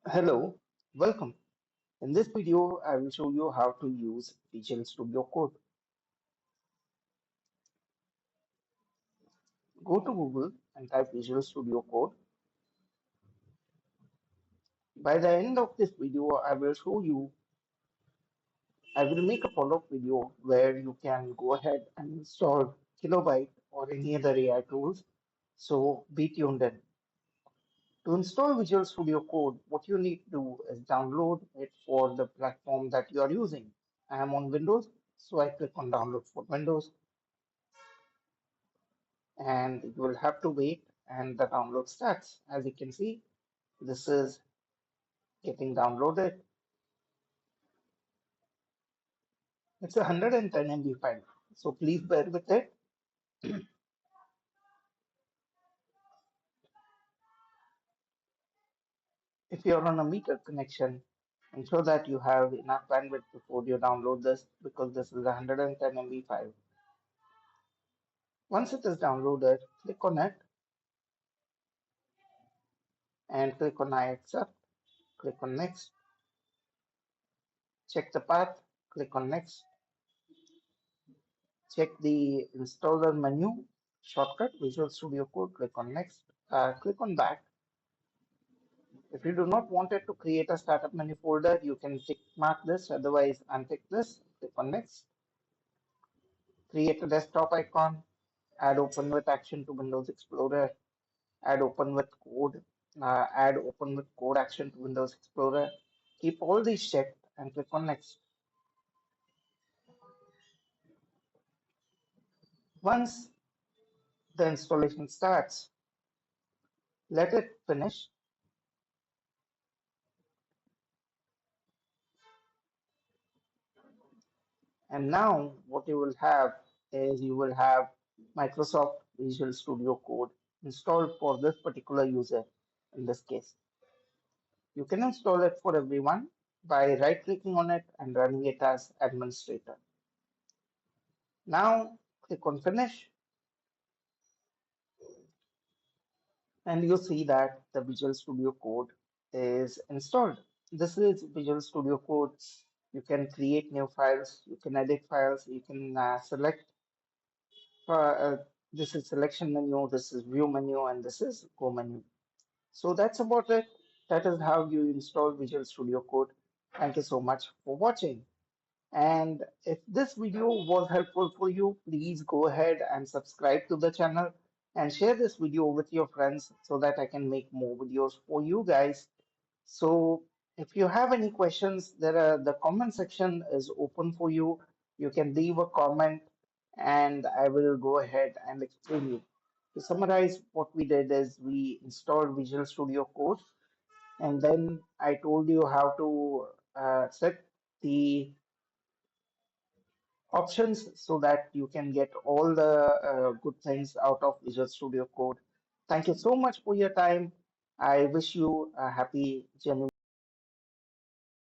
Hello, welcome. In this video, I will show you how to use Visual Studio Code. Go to Google and type Visual Studio Code. By the end of this video, I will make a follow-up video where you can go ahead and install Kilobyte or any other AI tools. So be tuned in. To install Visual Studio Code, what you need to do is download it for the platform that you are using. I am on Windows, so I click on download for Windows. And you will have to wait and the download starts. As you can see, this is getting downloaded. It's a 110 MB file, so please bear with it. If you're on a meter connection, ensure that you have enough bandwidth before you download this because this is a 110 MB file. Once it is downloaded, click on it and click on I accept, click on next, check the path, click on next, check the installer menu shortcut, Visual Studio Code, click on next, click on back. If you do not want it to create a startup menu folder, you can tick mark this, otherwise untick this, click on next, create a desktop icon, add open with action to Windows Explorer, add open with code, add open with code action to Windows Explorer. Keep all these checked and click on next. Once the installation starts, let it finish. And now what you will have is you will have Microsoft Visual Studio Code installed for this particular user in this case. You can install it for everyone by right clicking on it and running it as administrator. Now click on finish and you see that the Visual Studio Code is installed. This is Visual Studio Code. You can create new files, you can edit files, you can select this is selection menu, this is view menu, and this is go menu. So that's about it. That is how you install Visual Studio Code. Thank you so much for watching. And if this video was helpful for you, please go ahead and subscribe to the channel and share this video with your friends so that I can make more videos for you guys. So if you have any questions, the comment section is open for you. You can leave a comment and I will go ahead and explain you. To summarize, what we did is we installed Visual Studio Code and then I told you how to set the options so that you can get all the good things out of Visual Studio Code. Thank you so much for your time. I wish you a happy genuine